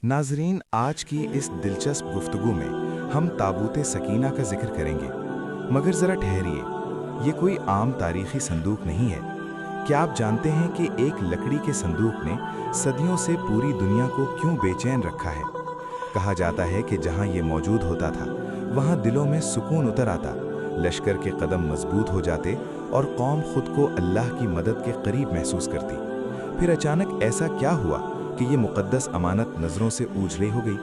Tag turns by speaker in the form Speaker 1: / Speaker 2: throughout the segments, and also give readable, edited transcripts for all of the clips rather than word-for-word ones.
Speaker 1: नाजरीन, आज की इस दिलचस्प गुफ्तगू में हम ताबूत सकीना का जिक्र करेंगे। मगर ज़रा ठहरिए, ये कोई आम तारीखी संदूक नहीं है। क्या आप जानते हैं कि एक लकड़ी के संदूक ने सदियों से पूरी दुनिया को क्यों बेचैन रखा है? कहा जाता है कि जहाँ ये मौजूद होता था, वहाँ दिलों में सुकून उतर आता, लश्कर के कदम मजबूत हो जाते और कौम खुद को अल्लाह की मदद के करीब महसूस करती। फिर अचानक ऐसा क्या हुआ कि ये मुक़द्दस अमानत नज़रों से ओझल हो गई?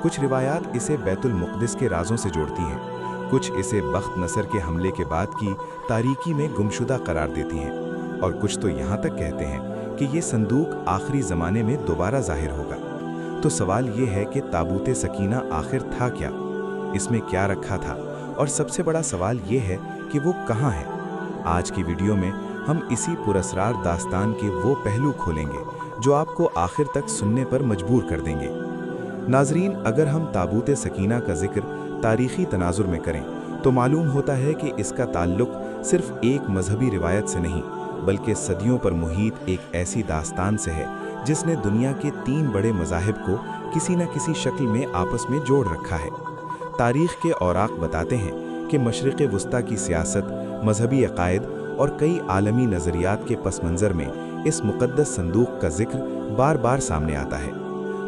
Speaker 1: कुछ रिवायात इसे बैतुल मुक़द्दिस के राजों से जोड़ती हैं, कुछ इसे बख्त नसर के हमले के बाद की तारीकी में गुमशुदा करार देती हैं, और कुछ तो यहाँ तक कहते हैं कि ये संदूक आखिरी ज़माने में दोबारा ज़ाहिर होगा। तो सवाल ये है कि ताबूत सकीना आखिर था क्या? इसमें क्या रखा था? और सबसे बड़ा सवाल ये है कि वो कहाँ है? आज की वीडियो में हम इसी पुरअसरार दास्तान के वो पहलू खोलेंगे जो आपको आखिर तक सुनने पर मजबूर कर देंगे। नाजरीन, अगर हम ताबूत सकीना का जिक्र तारीखी तनाजुर में करें तो मालूम होता है कि इसका ताल्लुक सिर्फ एक मजहबी रिवायत से नहीं, बल्कि सदियों पर मुहीत एक ऐसी दास्तान से है जिसने दुनिया के 3 बड़े मज़ाहिब को किसी न किसी शक्ल में आपस में जोड़ रखा है। तारीख के औराक बताते हैं कि मशरिक़ वुस्ता की सियासत, मजहबी अकायद और कई आलमी नज़रियात के पस मंज़र में इस मुक़द्दस संदूक का जिक्र बार बार सामने आता है।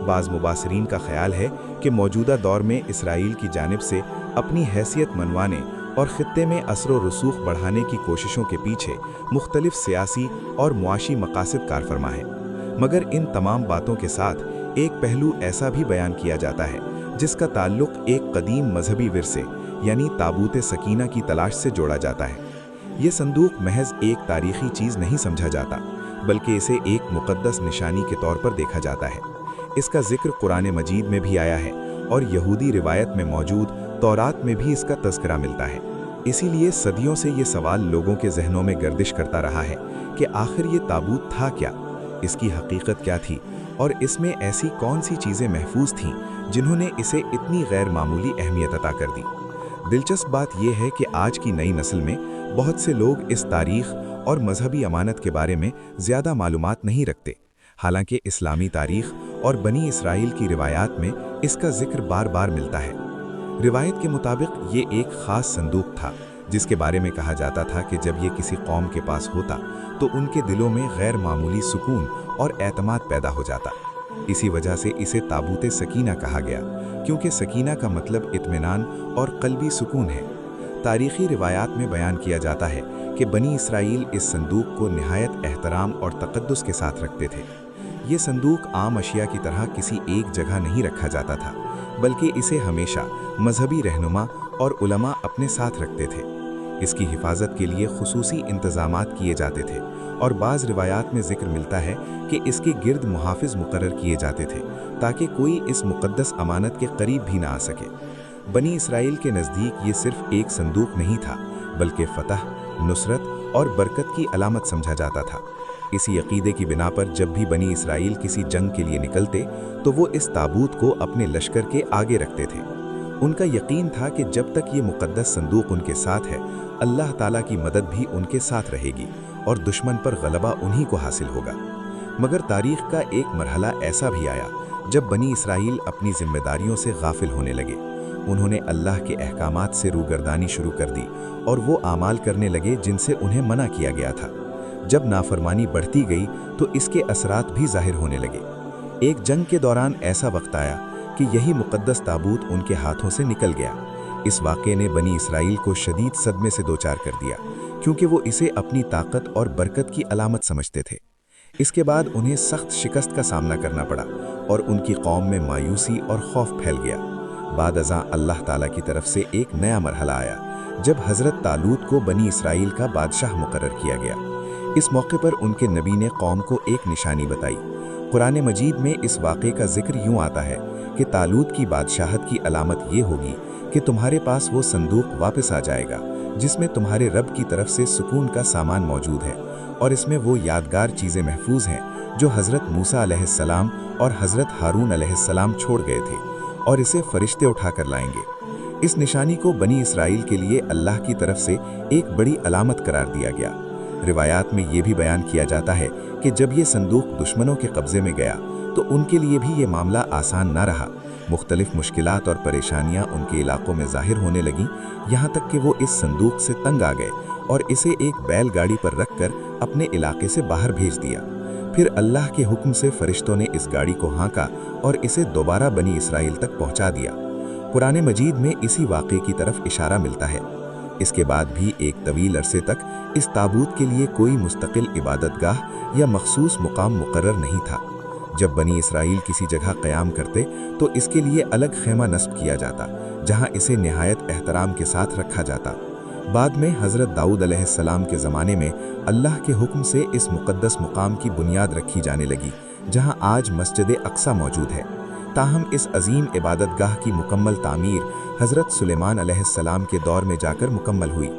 Speaker 1: बाज़ मुबासरीन का ख्याल है कि मौजूदा दौर में इसराइल की जानिब से अपनी हैसियत मनवाने और ख़ित्ते में असर व रसूख बढ़ाने की कोशिशों के पीछे मुख्तलिफ सियासी और मुआशी मकासद कारफरमा है। मगर इन तमाम बातों के साथ एक पहलू ऐसा भी बयान किया जाता है जिसका ताल्लुक एक कदीम मजहबी विरसे यानी ताबूत सकीना की तलाश से जोड़ा जाता है। ये संदूक महज एक तारीखी चीज़ नहीं समझा जाता, बल्कि इसे एक मुक़द्दस निशानी के तौर पर देखा जाता है। इसका जिक्र कुरान मजीद में भी आया है और यहूदी रिवायत में मौजूद तौरात में भी इसका तज़किरा मिलता है। इसीलिए सदियों से ये सवाल लोगों के जहनों में गर्दिश करता रहा है कि आखिर ये ताबूत था क्या, इसकी हकीकत क्या थी और इसमें ऐसी कौन सी चीज़ें महफूज थीं जिन्होंने इसे इतनी गैर मामूली अहमियत अता कर दी। दिलचस्प बात यह है कि आज की नई नस्ल में बहुत से लोग इस तारीख और मजहबी अमानत के बारे में ज़्यादा मालूमात नहीं रखते। हालांकि इस्लामी तारीख और बनी इसराइल की रिवायात में इसका जिक्र बार बार मिलता है। रिवायत के मुताबिक ये एक ख़ास संदूक था जिसके बारे में कहा जाता था कि जब ये किसी कौम के पास होता तो उनके दिलों में गैर मामूली सुकून और एतमाद पैदा हो जाता। इसी वजह से इसे ताबूत सकीना कहा गया, क्योंकि सकीना का मतलब इत्मीनान और क़ल्बी सुकून है। तारीख़ी रिवायात में बयान किया जाता है कि बनी इसराइल इस संदूक को निहायत एहतराम और तक़द्दुस के साथ रखते थे। ये संदूक आम अशिया की तरह किसी एक जगह नहीं रखा जाता था, बल्कि इसे हमेशा मजहबी रहनुमा और उलमा अपने साथ रखते थे। इसकी हिफाजत के लिए खुसूसी इंतज़ामात किए जाते थे और बाज़ रिवायात में ज़िक्र मिलता है कि इसके गिर्द मुहाफ़िज़ मुकर्रर किए जाते थे ताकि कोई इस मुक़द्दस अमानत के करीब भी ना आ सके। बनी इसराइल के नज़दीक ये सिर्फ एक संदूक नहीं था, बल्कि फ़तह, नुसरत और बरकत की अलामत समझा जाता था। इसी अक़ीदे की बिना पर जब भी बनी इसराइल किसी जंग के लिए निकलते तो वो इस ताबूत को अपने लश्कर के आगे रखते थे। उनका यकीन था कि जब तक ये मुक़द्दस संदूक उनके साथ है, अल्लाह ताला की मदद भी उनके साथ रहेगी और दुश्मन पर गलबा उन्हीं को हासिल होगा। मगर तारीख़ का एक मरहला ऐसा भी आया जब बनी इसराइल अपनी जिम्मेदारियों से गाफिल होने लगे। उन्होंने अल्लाह के अहकामात से रूगर्दानी शुरू कर दी और वो आमाल करने लगे जिनसे उन्हें मना किया गया था। जब नाफरमानी बढ़ती गई तो इसके असरात भी जाहिर होने लगे। एक जंग के दौरान ऐसा वक्त आया कि यही मुक़द्दस ताबूत उनके हाथों से निकल गया। इस वाक़े ने बनी इसराइल को शदीद सदमे से दो चार कर दिया, क्योंकि वो इसे अपनी ताकत और बरकत की अलामत समझते थे। इसके बाद उन्हें सख्त शिकस्त का सामना करना पड़ा और उनकी कौम में मायूसी और खौफ फैल गया। बाद अज़ां अल्लाह ताला की तरफ से एक नया मरहला आया जब हज़रत तालूत को बनी इसराइल का बादशाह मुकर्रर किया गया। इस मौके पर उनके नबी ने कौम को एक निशानी बताई। कुरान मजीद में इस वाक़े का जिक्र यूँ आता है कि तालूत की बादशाहत की अलामत ये होगी कि तुम्हारे पास वो संदूक वापस आ जाएगा जिसमें तुम्हारे रब की तरफ से सुकून का सामान मौजूद है, और इसमें वो यादगार चीज़ें महफूज हैं जो हज़रत मूसा अलैहिस्सलाम और हज़रत हारून अलैहिस्सलाम छोड़ गए थे, और इसे फरिश्ते उठा कर लाएंगे। इस निशानी को बनी इसराइल के लिए अल्लाह की तरफ से एक बड़ी अलामत करार दिया गया। रिवायात में ये भी बयान किया जाता है कि जब ये संदूक दुश्मनों के कब्ज़े में गया
Speaker 2: तो उनके लिए भी ये मामला आसान ना रहा। मुख्तलिफ मुश्किलात और परेशानियां उनके इलाकों में ज़ाहिर होने लगीं, यहाँ तक कि वो इस संदूक से तंग आ गए और इसे एक बैलगाड़ी पर रखकर अपने इलाके से बाहर भेज दिया। फिर अल्लाह के हुक्म से फरिश्तों ने इस गाड़ी को हाँका और इसे दोबारा बनी इसराइल तक पहुँचा दिया। कुरान मजीद में इसी वाक़े की तरफ इशारा मिलता है। इसके बाद भी एक तवील अरसे तक इस ताबूत के लिए कोई मुस्तकिल इबादतगाह या मखसूस मुकाम मुकर्रर नहीं था। जब बनी इसराइल किसी जगह क़याम करते तो इसके लिए अलग खेमा नस्ब किया जाता, जहां इसे निहायत एहतराम के साथ रखा जाता। बाद में हज़रत दाऊद अलैहिस्सलाम के ज़माने में अल्लाह के हुक्म से इस मुक़द्दस मुकाम की बुनियाद रखी जाने लगी, जहां आज मस्जिद अक्सा मौजूद है। ताहम इस अजीम इबादतगाह की मुकम्मल तामीर हज़रत सुलेमान अलैहिस्सलाम के दौर में जाकर मुकम्मल हुई।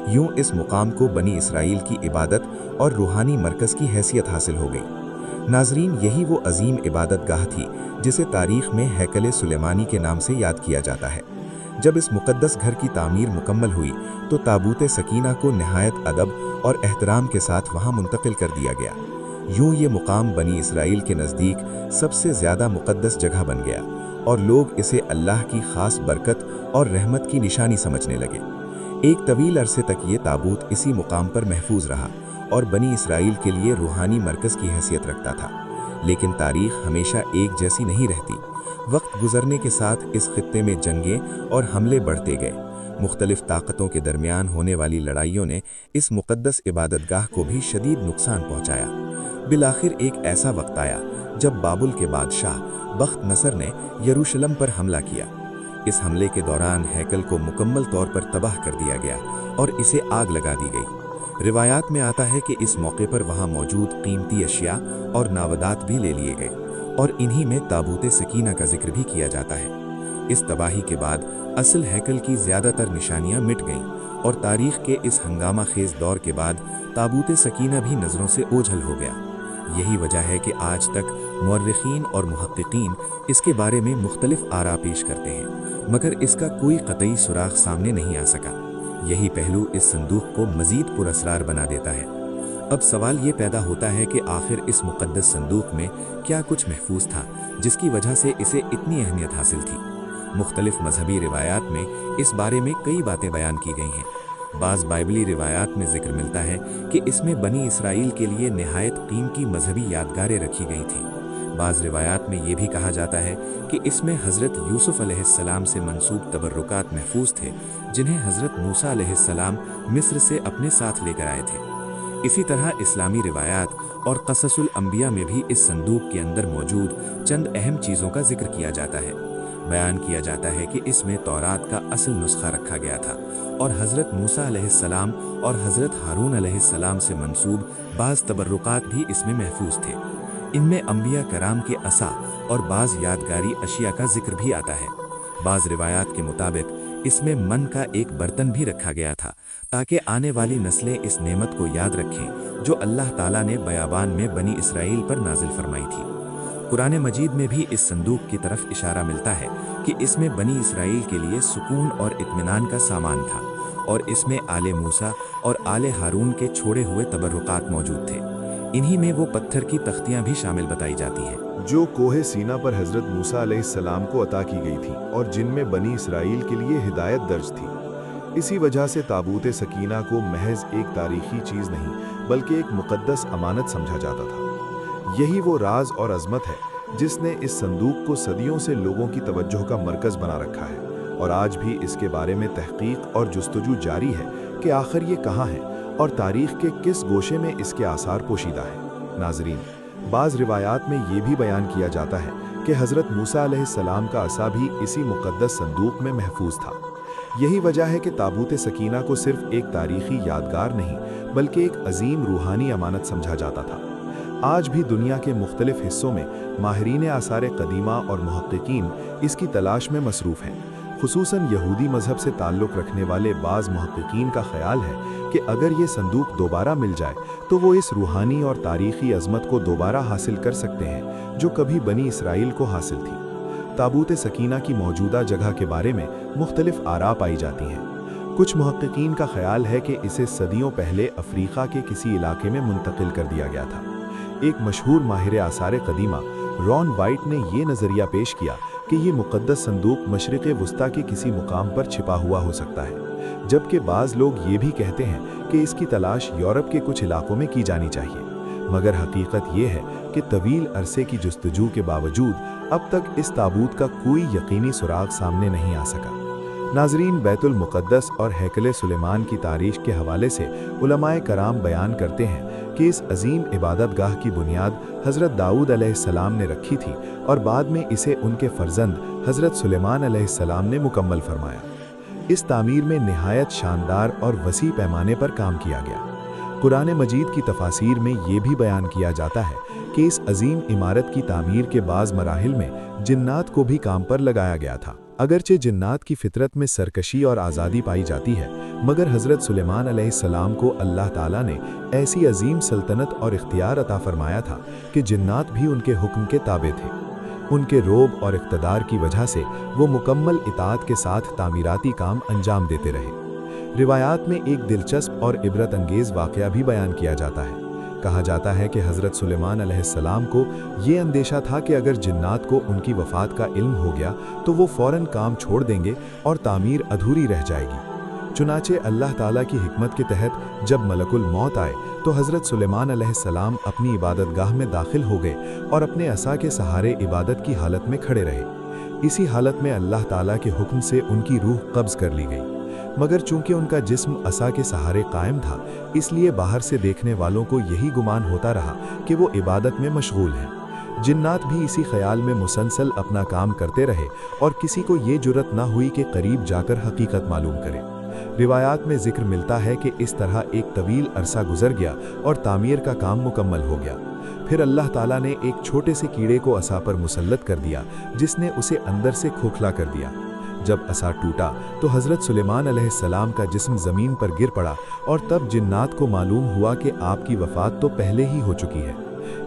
Speaker 2: यूं इस मुकाम को बनी इसराइल की इबादत और रूहानी मरकज़ की हैसियत हासिल हो गई। नाज़रीन, यही वो अजीम इबादतगाह थी जिसे तारीख़ में हैकल सुलेमानी के नाम से याद किया जाता है। जब इस मुक़द्दस घर की तामीर मुकम्मल हुई तो ताबूत सकीना को निहायत अदब और एहतराम के साथ वहाँ मुंतकिल कर दिया गया। यूं ये मुकाम बनी इसराइल के नज़दीक सबसे ज़्यादा मुक़द्दस जगह बन गया और लोग इसे अल्लाह की ख़ास बरकत और रहमत की निशानी समझने लगे। एक तवील अरसे तक ये ताबूत इसी मुकाम पर महफूज रहा और बनी इसराइल के लिए रूहानी मरकज़ की हैसियत रखता था। लेकिन तारीख़ हमेशा एक जैसी नहीं रहती। वक्त गुजरने के साथ इस खित्ते में जंगें और हमले बढ़ते गए। मुख्तलिफ ताकतों के दरमियान होने वाली लड़ाइयों ने इस मुक़द्दस इबादतगाह को भी शदीद नुकसान पहुँचाया। बिलाखिर एक ऐसा वक्त आया जब बाबुल के बादशाह बख्त नसर ने यरूशलेम पर हमला किया। इस हमले के दौरान हैकल को मुकम्मल तौर पर तबाह कर दिया गया और इसे आग लगा दी गई। रिवायात में आता है कि इस मौके पर वहाँ मौजूद कीमती अशिया और नावदात भी ले लिए गए और इन्हीं में ताबूत सकीना का जिक्र भी किया जाता है। इस तबाही के बाद असल हैकल की ज़्यादातर निशानियाँ मिट गईं और तारीख़ के इस हंगामा खेज दौर के बाद ताबूत सकीना भी नज़रों से ओझल हो गया। यही वजह है कि आज तक मुअर्रिखीन और मुहक्किकीन इसके बारे में मुख्तलिफ आरा पेश करते हैं, मगर इसका कोई कतई सुराग सामने नहीं आ सका। यही पहलू इस संदूक को मज़ीद पुरअसरार बना देता है। अब सवाल ये पैदा होता है कि आखिर इस मुक़द्दस संदूक में क्या कुछ महफूज था जिसकी वजह से इसे इतनी अहमियत हासिल थी। मुख्तलिफ मजहबी रिवायात में इस बारे में कई बातें बयान की गई हैं। बाज़ बाइबली रिवायात में जिक्र मिलता है कि इसमें बनी इसराइल के लिए निहायत कीमती मजहबी यादगारें रखी गई थीं। बाज़ रिवायात में ये भी कहा जाता है कि इसमें हज़रत यूसुफ अलैहिस्सलाम से मंसूब तबर्रुकात महफूज थे, जिन्हें हज़रत मूसा अलैहिस्सलाम मिस्र से अपने साथ लेकर आए थे। इसी तरह इस्लामी रिवायात और क़ससुल अंबिया में भी इस संदूक के अंदर मौजूद चंद अहम चीज़ों का जिक्र किया जाता है। बयान किया जाता है कि इसमें तौरात का असल नुस्खा रखा गया था और हज़रत मूसा अलैहिस्सलाम और हज़रत हारून अलैहिस्सलाम से मंसूब बाज़ तबर्रुकात भी इसमें महफूज थे। इनमें अंबिया कराम के असा और बाज़ यादगारी अशिया का जिक्र भी आता है। बाज़ रिवायात के मुताबिक इसमें मन का एक बर्तन भी रखा गया था ताकि आने वाली नस्लें इस नेमत को याद रखें जो अल्लाह ताला ने बयाबान में बनी इसराइल पर नाजिल फरमाई थी। कुरान मजीद में भी इस संदूक की तरफ इशारा मिलता है कि इसमें बनी इसराइल के लिए सुकून और इत्मीनान का सामान था और इसमें आले मूसा और आले हारून के छोड़े हुए तबर्रुकात मौजूद थे। इन्हीं में वो पत्थर की तख्तियाँ भी शामिल बताई जाती हैं
Speaker 1: जो कोहे सीना पर हज़रत मूसा अलैहिस्सलाम को अता की गई थी और जिनमें बनी इसराइल के लिए हिदायत दर्ज थी। इसी वजह से ताबूत सकीना को महज एक तारीखी चीज़ नहीं बल्कि एक मुक़द्दस अमानत समझा जाता था। यही वो राज और अज़मत है जिसने इस संदूक को सदियों से लोगों की तवज्जो का मरकज़ बना रखा है और आज भी इसके बारे में तहक़ीक़ और जुस्तजू जारी है कि आखिर ये कहाँ है और तारीख़ के किस गोशे में इसके आसार पोशीदा है। नाज़रीन, बाज़ रिवायात में ये भी बयान किया जाता है कि हज़रत मूसा अलैहिस्सलाम का असा भी इसी मुक़द्दस संदूक में महफूज था। यही वजह है कि ताबूत सकीना को सिर्फ एक तारीख़ी यादगार नहीं बल्कि एक अजीम रूहानी अमानत समझा जाता था। आज भी दुनिया के मुख्तलिफ हिस्सों में माहिरीन आसार कदीमा और मुहक्किकीन इसकी तलाश में मसरूफ़ हैं। खुसूसन यहूदी मज़हब से ताल्लुक़ रखने वाले बाज़ मुहक्किकीन का ख्याल है कि अगर ये संदूक दोबारा मिल जाए तो वो इस रूहानी और तारीख़ी अज़मत को दोबारा हासिल कर सकते हैं जो कभी बनी इसराइल को हासिल थी। ताबूत सकीना की मौजूदा जगह के बारे में मुख्तलिफ आरा पाई जाती हैं। कुछ मुहक्किकीन का ख्याल है कि इसे सदियों पहले अफ्रीका के किसी इलाके में मुंतकिल कर दिया गया था। एक मशहूर माहिर आसार कदीमा रॉन वाइट ने ये नज़रिया पेश किया कि ये मुक़द्दस संदूक मशरिक़ वुस्ता के किसी मुकाम पर छिपा हुआ हो सकता है, जबकि बाज़ लोग ये भी कहते हैं कि इसकी तलाश यूरोप के कुछ इलाकों में की जानी चाहिए। मगर हकीकत ये है कि तवील अरसे की जुस्तजू के बावजूद अब तक इस ताबूत का कोई यकीनी सुराग सामने नहीं आ सका। नाजरीन, बैतुल मुक़द्दस और हैकले सुलेमान की तारीख़ के हवाले से उलमाए कराम बयान करते हैं कि इस अजीम इबादतगाह की बुनियाद हज़रत दाऊद अलैहिस्सलाम ने रखी थी और बाद में इसे उनके फ़र्जंद हज़रत सुलेमान अलैहिस्सलाम ने मुकम्मल फरमाया। इस तामीर में निहायत शानदार और वसी पैमाने पर काम किया गया। कुरान मजीद की तफासीर में ये भी बयान किया जाता है कि इस अजीम इमारत की तामीर के बाज़ मराहिल में जिन्नात को भी काम पर लगाया गया था। अगरचे जिन्नात की फितरत में सरकशी और आज़ादी पाई जाती है, मगर हज़रत सुलेमान अलैहिस्सलाम को अल्लाह ताला ने ऐसी अजीम सल्तनत और इख्तियार अता फरमाया था कि जिन्नात भी उनके हुक्म के ताबे थे। उनके रोब और इक़्तिदार की वजह से वो मुकम्मल इताअत के साथ तामीराती काम अंजाम देते रहे। रिवायात में एक दिलचस्प और इबरत अंगेज़ वाक़या भी बयान किया जाता है। कहा जाता है कि हज़रत सुलेमान अलैहिस्सलाम को ये अंदेशा था कि अगर जिन्नात को उनकी वफ़ात का इल्म हो गया तो वो फ़ौरन काम छोड़ देंगे और तामीर अधूरी रह जाएगी। चुनाचे अल्लाह ताला की हिकमत के तहत जब मलकुल मौत आए तो हज़रत सुलेमान अलैहिस्सलाम अपनी इबादतगाह में दाखिल हो गए और अपने असा के सहारे इबादत की हालत में खड़े रहे। इसी हालत में अल्लाह ताला के हुक्म से उनकी रूह कब्ज़ कर ली गई, मगर चूंकि उनका जिस्म असा के सहारे कायम था, इसलिए बाहर से देखने वालों को यही गुमान होता रहा कि वो इबादत में मशगूल हैं। जिन्नात भी इसी ख्याल में मुसलसल अपना काम करते रहे और किसी को ये जुर्रत ना हुई कि करीब जाकर हकीकत मालूम करे। रिवायात में जिक्र मिलता है कि इस तरह एक तवील अरसा गुजर गया और तामीर का काम मुकम्मल हो गया। फिर अल्लाह ताला ने एक छोटे से कीड़े को असा पर मुसल्लत कर दिया, जिसने उसे अंदर से खोखला कर दिया। जब असा टूटा तो हज़रत सुलेमान अलैहिस्सलाम का जिस्म ज़मीन पर गिर पड़ा और तब जिन्नात को मालूम हुआ कि आपकी वफ़ात तो पहले ही हो चुकी है।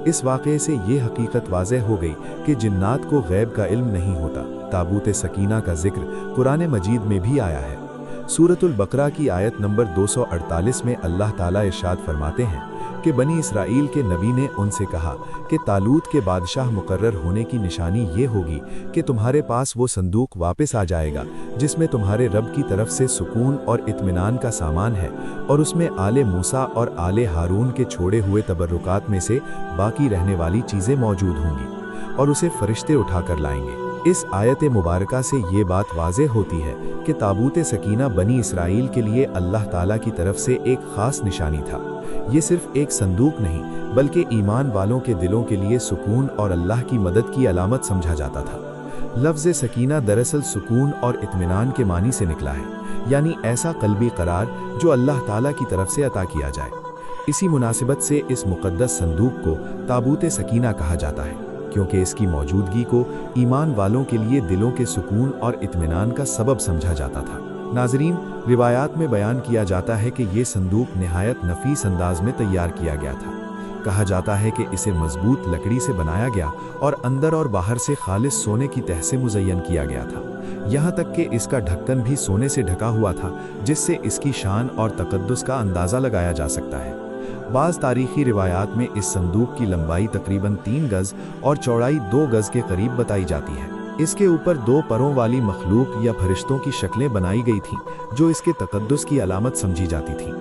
Speaker 1: इस वाक़े से ये हकीकत वाज़ेह हो गई कि जिन्नात को गैब का इल्म नहीं होता। ताबूत सकीना का जिक्र कुरान मजीद में भी आया है। सूरतुल बकरा की आयत नंबर 248 में अल्लाह ताला इरशाद फरमाते हैं कि बनी इसराइल के नबी ने उनसे कहा कि तालूत के बादशाह मुकर्रर होने की निशानी ये होगी कि तुम्हारे पास वो संदूक वापस आ जाएगा जिसमें तुम्हारे रब की तरफ से सुकून और इत्मीनान का सामान है, और उसमें आले मूसा और आले हारून के छोड़े हुए तबर्रुकात में से बाकी रहने वाली चीज़ें मौजूद होंगी और उसे फरिश्ते उठाकर लाएंगे। इस आयत मुबारका से ये बात वाज़ेह होती है कि ताबूत सकीना बनी इसराइल के लिए अल्लाह ताला की तरफ से एक ख़ास निशानी था। ये सिर्फ एक संदूक नहीं बल्कि ईमान वालों के दिलों के लिए सुकून और अल्लाह की मदद की अलामत समझा जाता था। लफ्ज़ सकीना दरअसल सुकून और इत्मीनान के मानी से निकला है, यानी ऐसा क़ल्बी करार जो अल्लाह ताला की तरफ से अता किया जाए। इसी मुनासिबत से इस मुक़द्दस संदूक को ताबूत सकीना कहा जाता है, क्योंकि इसकी मौजूदगी को ईमान वालों के लिए दिलों के सुकून और इत्मीनान का सबब समझा जाता था। नाजरीन, रिवायात में बयान किया जाता है कि ये संदूक निहायत नफीस अंदाज में तैयार किया गया था। कहा जाता है कि इसे मजबूत लकड़ी से बनाया गया और अंदर और बाहर से खालिस सोने की तह से मुज़य्यन किया गया था। यहाँ तक कि इसका ढक्कन भी सोने से ढका हुआ था, जिससे इसकी शान और तकद्दुस का अंदाज़ा लगाया जा सकता है। बाज़ तारीख़ी रिवायात में इस संदूक की लंबाई तकरीबन 3 गज़ और चौड़ाई 2 गज़ के करीब बताई जाती है। इसके ऊपर 2 परों वाली मखलूक या फरिश्तों की शक्लें बनाई गई थीं, जो इसके तकद्दुस की अलामत समझी जाती थीं।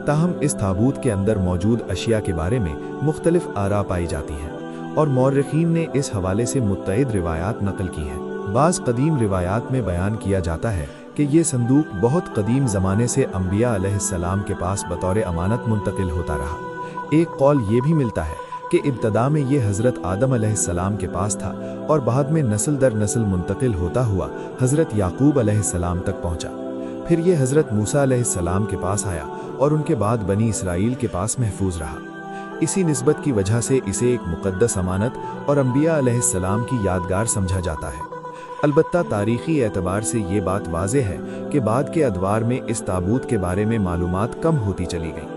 Speaker 1: ताहम इस ताबूत के अंदर मौजूद अशिया के बारे में मुख्तलिफ आरा पाई जाती हैं और मौर्रिखीन ने इस हवाले से मुत्तइद रिवायात नकल की हैं। बाज़ कदीम रिवायात में बयान किया जाता है कि ये संदूक बहुत कदीम ज़माने से अंबिया अलैहिस्सलाम के पास बतौर अमानत मुंतकिल होता रहा। एक कौल ये भी मिलता है कि इब्तदा में ये हज़रत आदम अलैहिस्सलाम के पास था और बाद में नस्ल दर नस्ल मुंतकिल होता हुआ हज़रत याकूब अलैहिस्सलाम तक पहुँचा। फिर ये हज़रत मूसा अलैहिस्सलाम के पास आया और उनके बाद बनी इसराइल के पास महफूज रहा। इसी निस्बत की वजह से इसे एक मुक़द्दस अमानत और अंबिया अलैहिस्सलाम की यादगार समझा जाता है। अलबत्ता तारीख़ी एतबार से ये बात वाज़ेह है कि बाद के अदवार में इस ताबूत के बारे में मालूमात कम होती चली गईं।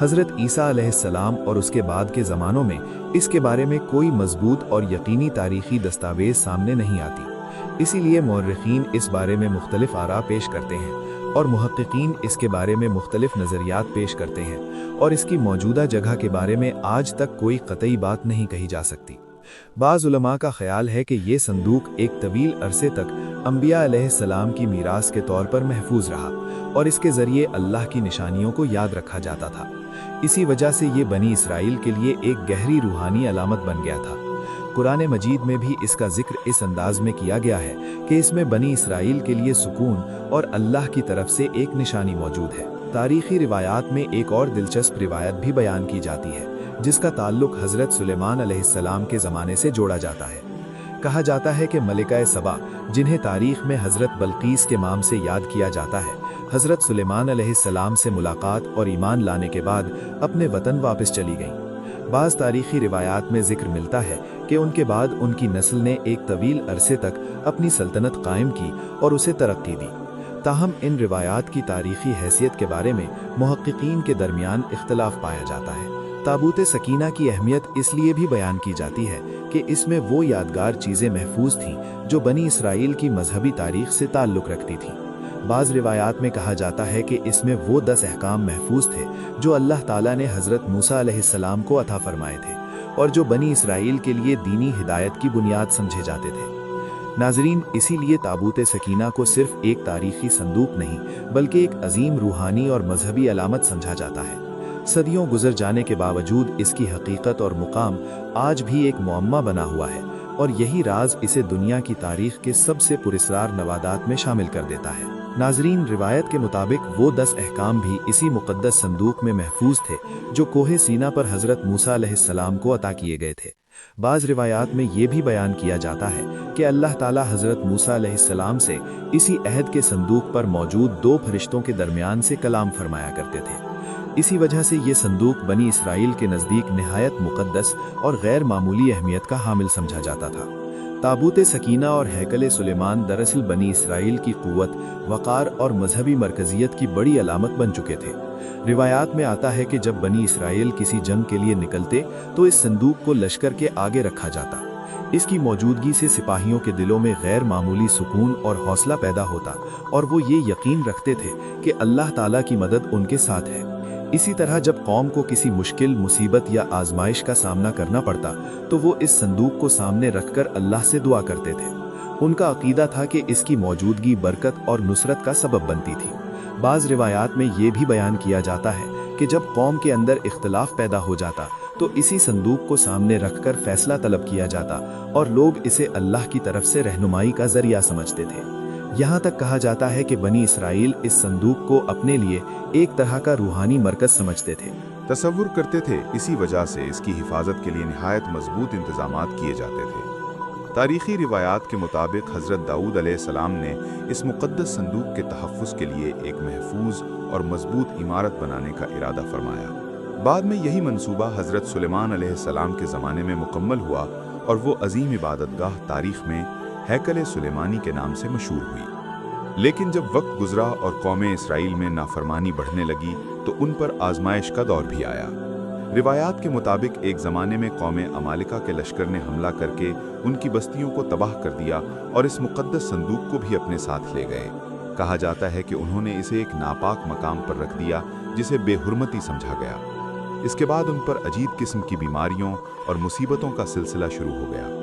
Speaker 1: हज़रत ईसा अलैहिस्सलाम और उसके बाद के ज़मानों में इसके बारे में कोई मजबूत और यकीनी तारीख़ी दस्तावेज़ सामने नहीं आती। इसीलिए मौर्रिखीन इस बारे में मुख्तलिफ आरा पेश करते हैं और मुहक्किकीन इसके बारे में मुख्तलिफ नज़रियात पेश करते हैं और इसकी मौजूदा जगह के बारे में आज तक कोई क़तई बात नहीं कही जा सकती।
Speaker 3: बाज़ उलमा का ख्याल है कि ये संदूक एक तवील अरसे तक अंबिया अलैहिस्सलाम की मीरास के तौर पर महफूज रहा और इसके ज़रिए अल्लाह की निशानियों को याद रखा जाता था। इसी वजह से ये बनी इसराइल के लिए एक गहरी रूहानी अलामत बन गया था। कुरान मजीद में भी इसका जिक्र इस अंदाज में किया गया है कि इसमें बनी इसराइल के लिए सुकून और अल्लाह की तरफ से एक निशानी मौजूद है। तारीखी रिवायात में एक और दिलचस्प रिवायत भी बयान की जाती है जिसका ताल्लुक हज़रत सुलेमान अलैहिस्सलाम के ज़माने से जोड़ा जाता है। कहा जाता है कि मलिका सबा, जिन्हें तारीख में हज़रत बल्कीस के नाम से याद किया जाता है, हज़रत सुलेमान अलैहिस्सलाम से मुलाकात और ईमान लाने के बाद अपने वतन वापस चली गईं। बाज़ तारीखी रिवायात में जिक्र मिलता है कि उनके बाद उनकी नस्ल ने एक तवील अरसे तक अपनी सल्तनत कायम की और उसे तरक्की दी। ताहम इन रिवायात की तारीखी हैसियत के बारे में मुहक्किकीन के दरमियान इख्तलाफ पाया जाता है। ताबूत सकीना की अहमियत इसलिए भी बयान की जाती है कि इसमें वो यादगार चीज़ें महफूज थीं जो बनी इसराइल की मजहबी तारीख से ताल्लुक़ रखती थीं। बाज़ रिवायात में कहा जाता है कि इसमें वो 10 अहकाम महफूज थे जो अल्लाह ताला ने हज़रत मूसा अलैहिस्सलाम को अता फरमाए थे और जो बनी इसराइल के लिए दीनी हिदायत की बुनियाद समझे जाते थे। नाज़रीन, इसीलिए ताबूत सकीना को सिर्फ एक तारीखी संदूक नहीं बल्कि एक अजीम रूहानी और मजहबी अलामत समझा जाता है। सदियों गुजर जाने के बावजूद इसकी हकीकत और मुकाम आज भी एक मुअम्मा बना हुआ है और यही राज इसे दुनिया की तारीख के सबसे पुरस्कार नवादात में शामिल कर देता है। नाजरीन, रिवायत के मुताबिक वो 10 अहकाम भी इसी मुक़द्दस संदूक में महफूज थे जो कोहे सीना पर हज़रत मूसा अलैहिस्सलाम को अता किए गए थे। बाज़ रिवायात में ये भी बयान किया जाता है कि अल्लाह ताला हज़रत मूसा अलैहिस्सलाम से इसी अहद के संदूक पर मौजूद 2 फरिश्तों के दरमियान से कलाम फरमाया करते थे। इसी वजह से ये संदूक बनी इसराइल के नज़दीक निहायत मुक़द्दस और गैर मामूली अहमियत का हामिल समझा जाता था। ताबूत सकीना और हैकल सुलेमान दरअसल बनी इसराइल की क़ुव्वत, वक़ार और मजहबी मरकज़ियत की बड़ी अलामत बन चुके थे। रिवायात में आता है कि जब बनी इसराइल किसी जंग के लिए निकलते तो इस संदूक को लश्कर के आगे रखा जाता। इसकी मौजूदगी से सिपाहियों के दिलों में गैर मामूली सुकून और हौसला पैदा होता और वो ये यकीन रखते थे कि अल्लाह ताला की मदद उनके साथ है। इसी तरह जब कौम को किसी मुश्किल, मुसीबत या आजमाइश का सामना करना पड़ता तो वो इस संदूक को सामने रखकर अल्लाह से दुआ करते थे। उनका अकीदा था कि इसकी मौजूदगी बरकत और नुसरत का सबब बनती थी। बाज़ रिवायात में ये भी बयान किया जाता है कि जब कौम के अंदर इख्तलाफ पैदा हो जाता तो इसी संदूक को सामने रखकर फैसला तलब किया जाता और लोग इसे अल्लाह की तरफ से रहनुमाई का जरिया समझते थे। यहाँ तक कहा जाता है कि बनी इसराइल इस संदूक को अपने लिए एक तरह का रूहानी मरकज समझते थे,
Speaker 1: तसव्वुर करते थे। इसी वजह से इसकी हिफाजत के लिए निहायत मजबूत इंतजामात किए जाते थे। तारीखी रिवायात के मुताबिक हज़रत दाऊद अलैहिस्सलाम ने इस मुक़द्दस संदूक के तहफ़्फ़ुज़ के लिए एक महफूज और मजबूत इमारत बनाने का इरादा फरमाया। बाद में यही मंसूबा हज़रत सुलेमान अलैहिस्सलाम के ज़माने में मुकम्मल हुआ और वो अजीम इबादतगाह तारीख़ में हैकल सुलेमानी के नाम से मशहूर हुई। लेकिन जब वक्त गुजरा और कौमे इसराइल में नाफरमानी बढ़ने लगी तो उन पर आजमाइश का दौर भी आया। रिवायात के मुताबिक एक ज़माने में कौमे अमालिका के लश्कर ने हमला करके उनकी बस्तियों को तबाह कर दिया और इस मुक़द्दस संदूक को भी अपने साथ ले गए। कहा जाता है कि उन्होंने इसे एक नापाक मकाम पर रख दिया जिसे बेहुरमती समझा गया। इसके बाद उन पर अजीब किस्म की बीमारियों और मुसीबतों का सिलसिला शुरू हो गया।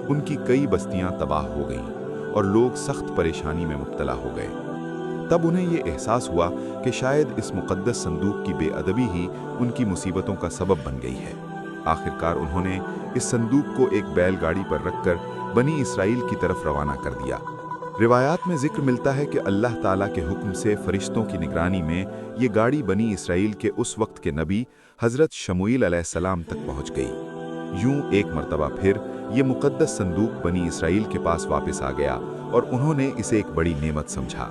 Speaker 1: उनकी कई बस्तियां तबाह हो गईं और लोग सख्त परेशानी में मुब्तला हो गए। तब उन्हें ये एहसास हुआ कि शायद इस मुक़द्दस संदूक की बेअदबी ही उनकी मुसीबतों का सबब बन गई है। आखिरकार उन्होंने इस संदूक को एक बैलगाड़ी पर रखकर बनी इसराइल की तरफ रवाना कर दिया। रिवायात में जिक्र मिलता है कि अल्लाह ताला के हुक्म से फरिश्तों की निगरानी में ये गाड़ी बनी इसराइल के उस वक्त के नबी हज़रत शमूएल अलैहिस्सलाम तक पहुँच गई। यूं एक मरतबा फिर ये मुक़द्दस संदूक बनी इसराइल के पास वापस आ गया और उन्होंने इसे एक बड़ी नेमत समझा।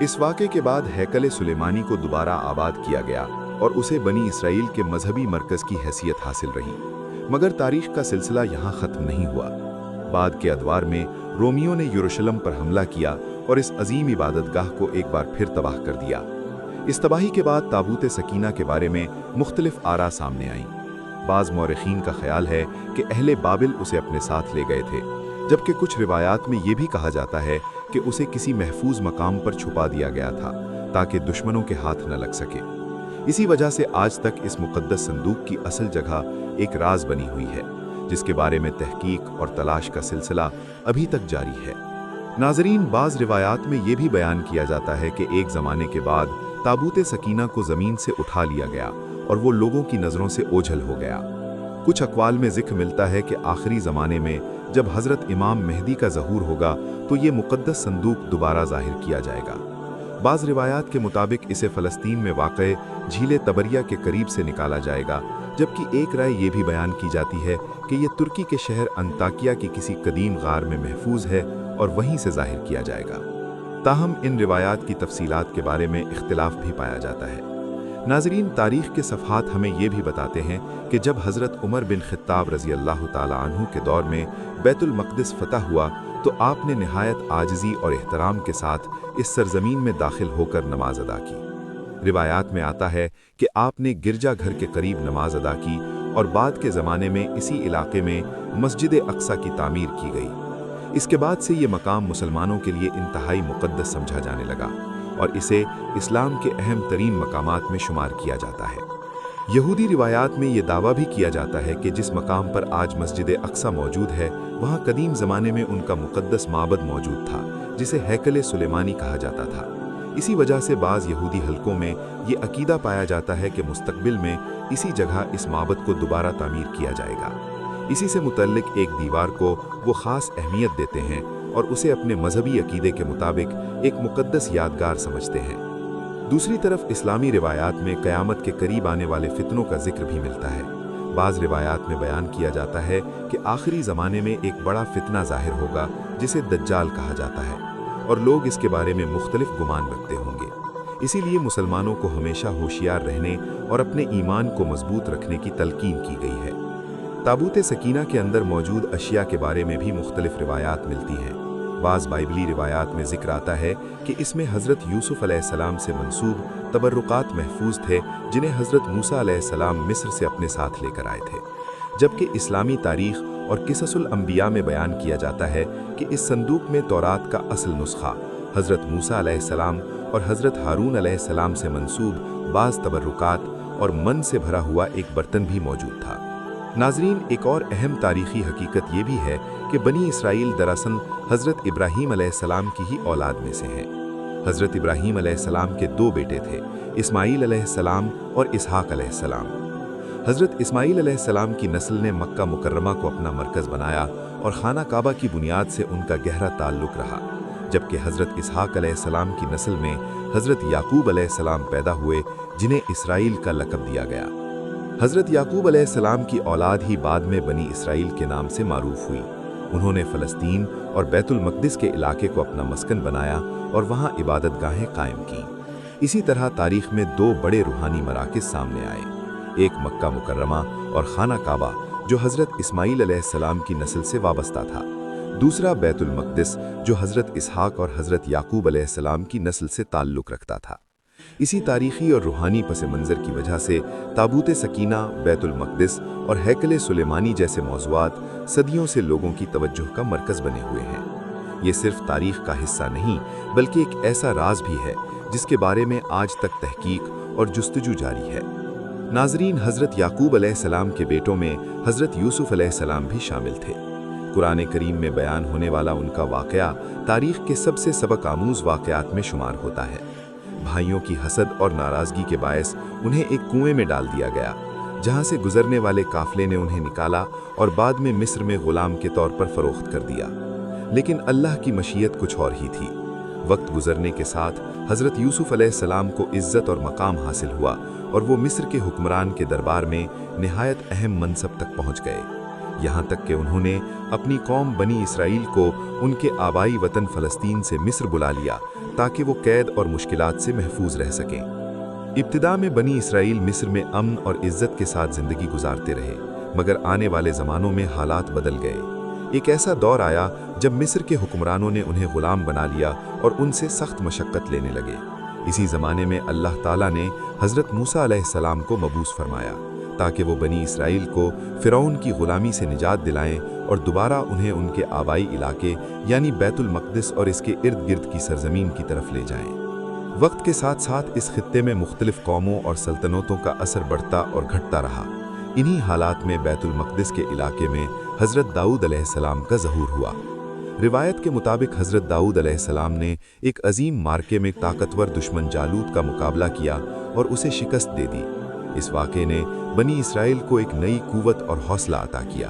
Speaker 1: इस वाक़े के बाद हैकल सुलेमानी को दोबारा आबाद किया गया और उसे बनी इसराइल के मजहबी मरकज़ की हैसियत हासिल रही। मगर तारीख़ का सिलसिला यहाँ ख़त्म नहीं हुआ। बाद के अदवार में रोमियों ने यरूशलेम पर हमला किया और इस अजीम इबादतगाह को एक बार फिर तबाह कर दिया। इस तबाही के बाद ताबूत सकीना के बारे में मुख्तलिफ आरा सामने आईं। बाज़ मौरख़ीन का ख्याल है कि अहले बाबिल उसे अपने साथ ले गए थे, जबकि कुछ रिवायात में ये भी कहा जाता है कि उसे किसी महफूज मकाम पर छुपा दिया गया था ताकि दुश्मनों के हाथ न लग सके। इसी वजह से आज तक इस मुक़द्दस संदूक की असल जगह एक राज बनी हुई है,
Speaker 4: जिसके बारे में तहकीक और तलाश का सिलसिला अभी तक जारी है। नाज़रीन, बाज़ रिवायात में ये भी बयान किया जाता है कि एक ज़माने के बाद ताबूत सकीना को ज़मीन से उठा लिया गया और वो लोगों की नज़रों से ओझल हो गया। कुछ अक़वाल में ज़िक्र मिलता है कि आखिरी ज़माने में जब हज़रत इमाम मेहदी का ज़हूर होगा तो ये मुक़द्दस संदूक दोबारा ज़ाहिर किया जाएगा। बाज़ रिवायात के मुताबिक इसे फ़लस्तीन में वाक़े झीले तबरिया के करीब से निकाला जाएगा, जबकि एक राय ये भी बयान की जाती है कि ये तुर्की के शहर अंताकिया की किसी कदीम गार में महफूज है और वहीं से ज़ाहिर किया जाएगा। ताहम इन रिवायात की तफसीलात के बारे में इख्तिलाफ भी पाया जाता है। नाज़रीन, तारीख़ के सफ़हात हमें ये भी बताते हैं कि जब हज़रत उमर बिन ख़त्ताब रज़ी अल्लाह ताला अन्हु के दौर में बैतुल मक़दिस फ़तह हुआ तो आपने निहायत आजिज़ी और एहतराम के साथ इस सरज़मीन में दाखिल होकर नमाज अदा की। रिवायात में आता है कि आपने गिरजा घर के करीब नमाज अदा की और बाद के ज़माने में इसी इलाके में मस्जिद अक्सा की तामीर की गई। इसके बाद से ये मकाम मुसलमानों के लिए इंतहाई मुक़द्दस समझा जाने लगा और इसे इस्लाम के अहम तरीन मकामात में शुमार किया जाता है। यहूदी रिवायात में ये दावा भी किया जाता है कि जिस मकाम पर आज मस्जिद अक्सा मौजूद है वहाँ कदीम ज़माने में उनका मुक़द्दस माबद मौजूद था, जिसे हैकल सुलेमानी कहा जाता था। इसी वजह से बाज़ यहूदी हलकों में ये अकीदा पाया जाता है कि मुस्तक़बिल में इसी जगह इस माबद को दोबारा तामीर किया जाएगा। इसी से मुतल्लिक एक दीवार को वो ख़ास अहमियत देते हैं और उसे अपने मजहबी अकीदे के मुताबिक एक मुक़द्दस यादगार समझते हैं। दूसरी तरफ इस्लामी रिवायात में क़यामत के करीब आने वाले फितनों का जिक्र भी मिलता है। बाज़ रिवायात में बयान किया जाता है कि आखिरी ज़माने में एक बड़ा फितना ज़ाहिर होगा जिसे दज्जाल कहा जाता है और लोग इसके बारे में मुख्तलिफ गुमान रखते होंगे। इसीलिए मुसलमानों को हमेशा होशियार रहने और अपने ईमान को मजबूत रखने की तलकीन की गई है। ताबूत सकीना के अंदर मौजूद अशिया के बारे में भी मुख्तलिफ रिवायात मिलती हैं। बाज़ बाइबली रिवायात में जिक्र आता है कि इसमें हज़रत यूसुफ़ अलैहिस्सलाम से मंसूब तबर्रुकात महफूज थे जिन्हें हज़रत मूसा अलैहिस्सलाम मिस्र से अपने साथ लेकर आए थे। जबकि इस्लामी तारीख़ और किससुल अंबिया में बयान किया जाता है कि इस संदूक में तौरात का असल नुस्खा हज़रत मूसा अलैहिस्सलाम और हज़रत हारून अलैहिस्सलाम से मंसूब बाज़ तबर्रुकात और मन से भरा हुआ एक बर्तन भी मौजूद था। नाज़रीन, एक और अहम तारीख़ी हकीकत ये भी है कि बनी इसराइल दरअसल हज़रत इब्राहीम अलैहिस्सलाम की ही औलाद में से हैं। हज़रत इब्राहीम अलैहिस्सलाम के दो बेटे थे, इस्माईल अलैहिस्सलाम और इसहाक अलैहिस्सलाम। हज़रत इस्माईल अलैहिस्सलाम की नस्ल ने मक्का मुकर्रमा को अपना मरकज़ बनाया और खाना काबा की बुनियाद से उनका गहरा ताल्लुक़ रहा, जबकि हज़रत इसहाक अलैहिस्सलाम की नस्ल में हज़रत याकूब अलैहिस्सलाम पैदा हुए जिन्हें इसराइल का लक़ब दिया गया। हज़रत याकूब अलैहिस्सलाम की औलाद ही बाद में बनी इसराइल के नाम से मारूफ हुई। उन्होंने फ़लस्तीन और बैतुल मक़दिस के इलाके को अपना मस्कन बनाया और वहाँ इबादत गाहें कायम की। इसी तरह तारीख़ में दो बड़े रूहानी मराकिज़ सामने आए, एक मक्का मुकर्रमा और खाना काबा जो हज़रत इस्माईल अलैहिस्सलाम की नस्ल से वाबस्ता था, दूसरा बैतुल मक़दिस जो हज़रत इसहाक और हज़रत याकूब अलैहिस्सलाम की नस्ल से ताल्लुक़ रखता था। इसी तारीख़ी और रूहानी पस मंज़र की वजह से ताबूत सकीना, बैतुल मक़दिस और हैकल सुलेमानी जैसे मौज़ूआत सदियों से लोगों की तवज्जो का मरकज़ बने हुए हैं। ये सिर्फ तारीख़ का हिस्सा नहीं बल्कि एक ऐसा राज भी है जिसके बारे में आज तक तहकीक और जुस्तजू जारी है। नाज़रीन, हज़रत याकूब अलैहिस्सलाम के बेटों में हज़रत यूसुफ़ अलैहिस्सलाम भी शामिल थे। कुरान करीम में बयान होने वाला उनका वाक़या तारीख़ के सबसे सबक आमूज़ वाक़यात में शुमार होता है। भाइयों की हसद और नाराज़गी के बायस उन्हें एक कुएं में डाल दिया गया, जहां से गुजरने वाले काफ़िले ने उन्हें निकाला और बाद में मिस्र में ग़ुलाम के तौर पर फ़रोख्त कर दिया। लेकिन अल्लाह की मशीयत कुछ और ही थी। वक्त गुजरने के साथ हज़रत यूसुफ़ अलैहिस्सलाम को इज़्ज़त और मकाम हासिल हुआ और वो मिस्र के हुक्मरान के दरबार में निहायत अहम मनसब तक पहुँच गए, यहाँ तक कि उन्होंने अपनी कौम बनी इसराइल को उनके आबाई वतन फ़लस्तीन से मिस्र बुला लिया ताकि वो कैद और मुश्किलात से महफूज रह सकें। इब्तिदा में बनी इसराइल मिस्र में अमन और इज़्ज़त के साथ ज़िंदगी गुजारते रहे, मगर आने वाले ज़मानों में हालात बदल गए। एक ऐसा दौर आया जब मिस्र के हुक्मरानों ने उन्हें ग़ुलाम बना लिया और उनसे सख्त मशक्क़त लेने लगे। इसी ज़माने में अल्लाह ताला ने हज़रत मूसा अलैहिस्सलाम को मबूस फरमाया ताकि वो बनी इसराइल को फ़िरौन की ग़ुलामी से निजात दिलाएं और दोबारा उन्हें उनके आबाई इलाके यानी बैतुल मक़दिस और इसके इर्द गिर्द की सरज़मीन की तरफ ले जाएं। वक्त के साथ साथ इस खित्ते में मुख्तलिफ कौमों और सल्तनतों का असर बढ़ता और घटता रहा। انہی حالات میں بیت المقدس کے علاقے میں حضرت داؤد علیہ السلام کا ظہور ہوا۔ روایت کے مطابق حضرت داؤد علیہ السلام نے ایک عظیم مارکے میں طاقتور دشمن جالوت کا مقابلہ کیا اور اسے شکست دے دی۔ اس واقعے نے بنی اسرائیل کو ایک نئی قوت اور حوصلہ عطا کیا۔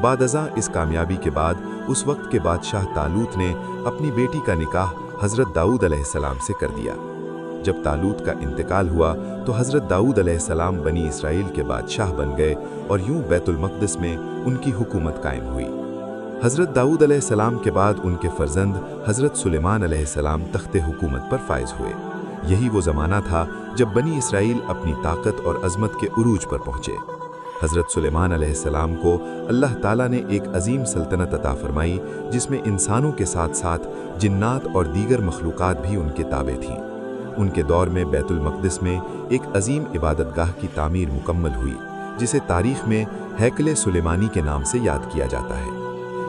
Speaker 4: بعد ازاں اس کامیابی کے بعد اس وقت کے بادشاہ طالوت نے اپنی بیٹی کا نکاح حضرت داؤد علیہ السلام سے کر دیا۔ جب طالوت کا انتقال ہوا تو حضرت داؤد علیہ السلام بنی اسرائیل کے بادشاہ بن گئے اور یوں بیت المقدس میں ان کی حکومت قائم ہوئی۔ حضرت داؤد علیہ السلام کے بعد ان کے فرزند حضرت سلیمان علیہ السلام تخت حکومت پر فائز ہوئے۔ یہی وہ زمانہ تھا جب بنی اسرائیل اپنی طاقت اور عظمت کے عروج پر پہنچے۔ حضرت سلیمان علیہ السلام کو اللہ تعالیٰ نے ایک عظیم سلطنت عطا فرمائی، جس میں انسانوں کے ساتھ ساتھ جنات اور دیگر مخلوقات بھی ان کے تابع تھیں۔ ان کے دور میں بیت المقدس میں ایک عظیم عبادت گاہ کی تعمیر مکمل ہوئی، جسے تاریخ میں ہیکل سلیمانی کے نام سے یاد کیا جاتا ہے۔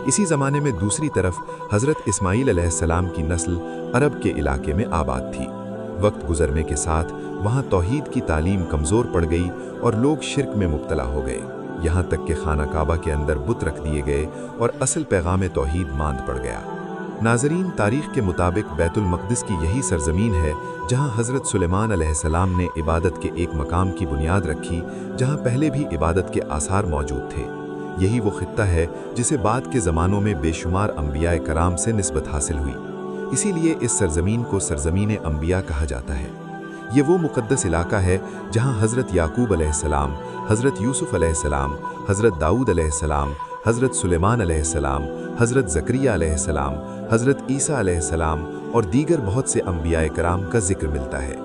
Speaker 4: اسی زمانے میں دوسری طرف حضرت اسماعیل علیہ السلام کی نسل عرب کے علاقے میں آباد تھی۔ وقت گزرنے کے ساتھ وہاں توحید کی تعلیم کمزور پڑ گئی اور لوگ شرک میں مبتلا ہو گئے، یہاں تک کہ خانہ کعبہ کے اندر بت رکھ دیے گئے اور اصل پیغام توحید ماند پڑ گیا۔ ناظرین، تاریخ کے مطابق بیت المقدس کی یہی سرزمین ہے جہاں حضرت سلیمان علیہ السلام نے عبادت کے ایک مقام کی بنیاد رکھی، جہاں پہلے بھی عبادت کے آثار موجود تھے۔ یہی وہ خطہ ہے جسے بعد کے زمانوں میں بے شمار انبیاء کرام سے نسبت حاصل ہوئی، اسی لیے اس سرزمین کو سرزمین انبیاء کہا جاتا ہے۔ یہ وہ مقدس علاقہ ہے جہاں حضرت یعقوب علیہ السلام، حضرت یوسف علیہ السلام، حضرت داؤد علیہ السلام، حضرت سلیمان علیہ السلام، حضرت زکریا علیہ السلام، حضرت عیسیٰ علیہ السلام اور دیگر بہت سے انبیاء کرام کا ذکر ملتا ہے۔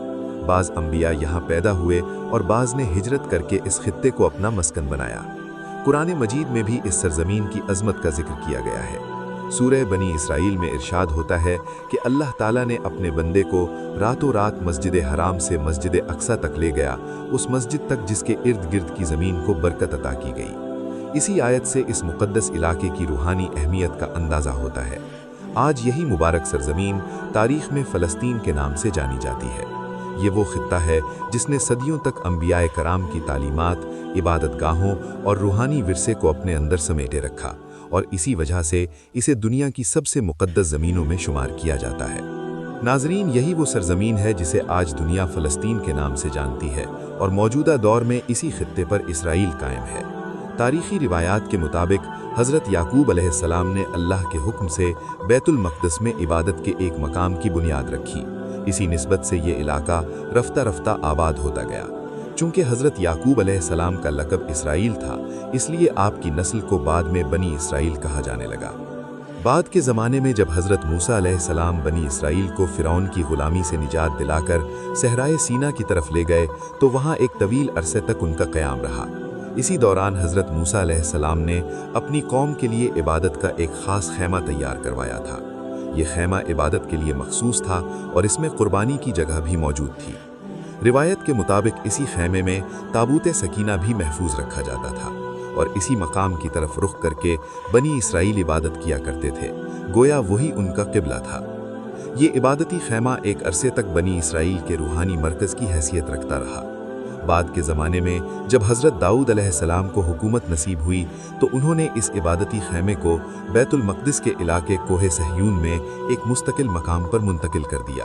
Speaker 4: بعض انبیاء یہاں پیدا ہوئے اور بعض نے ہجرت کر کے اس خطے کو اپنا مسکن بنایا۔ قرآن مجید میں بھی اس سرزمین کی عظمت کا ذکر کیا گیا ہے۔ سورہ بنی اسرائیل میں ارشاد ہوتا ہے کہ اللہ تعالیٰ نے اپنے بندے کو راتوں رات مسجد حرام سے مسجد اقصیٰ تک لے گیا، اس مسجد تک جس کے ارد گرد کی زمین کو برکت عطا کی گئی۔ اسی آیت سے اس مقدس علاقے کی روحانی اہمیت کا اندازہ ہوتا ہے۔ آج یہی مبارک سرزمین تاریخ میں فلسطین کے نام سے جانی جاتی ہے۔ یہ وہ خطہ ہے جس نے صدیوں تک انبیاء کرام کی تعلیمات، عبادت گاہوں اور روحانی ورثے کو اپنے اندر سمیٹے رکھا، اور اسی وجہ سے اسے دنیا کی سب سے مقدس زمینوں میں شمار کیا جاتا ہے۔ ناظرین، یہی وہ سرزمین ہے جسے آج دنیا فلسطین کے نام سے جانتی ہے، اور موجودہ دور میں اسی خطے پر اسرائیل قائم ہے۔ تاریخی روایات کے مطابق حضرت یعقوب علیہ السلام نے اللہ کے حکم سے بیت المقدس میں عبادت کے ایک مقام کی بنیاد رکھی۔ اسی نسبت سے یہ علاقہ رفتہ رفتہ آباد ہوتا گیا۔ چونکہ حضرت یعقوب علیہ السلام کا لقب اسرائیل تھا، اس لیے آپ کی نسل کو بعد میں بنی اسرائیل کہا جانے لگا۔ بعد کے زمانے میں جب حضرت موسیٰ علیہ السلام بنی اسرائیل کو فرعون کی غلامی سے نجات دلا کر صحرائے سینا کی طرف لے گئے تو وہاں ایک طویل عرصے تک ان کا قیام رہا۔ اسی دوران حضرت موسیٰ علیہ السلام نے اپنی قوم کے لیے عبادت کا ایک خاص خیمہ تیار کروایا تھا۔ یہ خیمہ عبادت کے لیے مخصوص تھا اور اس میں قربانی کی جگہ بھی موجود تھی۔ روایت کے مطابق اسی خیمے میں تابوت سکینہ بھی محفوظ رکھا جاتا تھا، اور اسی مقام کی طرف رخ کر کے بنی اسرائیل عبادت کیا کرتے تھے، گویا وہی ان کا قبلہ تھا۔ یہ عبادتی خیمہ ایک عرصے تک بنی اسرائیل کے روحانی مرکز کی حیثیت رکھتا رہا۔ بعد کے زمانے میں جب حضرت داؤد علیہ السلام کو حکومت نصیب ہوئی تو انہوں نے اس عبادتی خیمے کو بیت المقدس کے علاقے کوہ صہیون میں ایک مستقل مقام پر منتقل کر دیا۔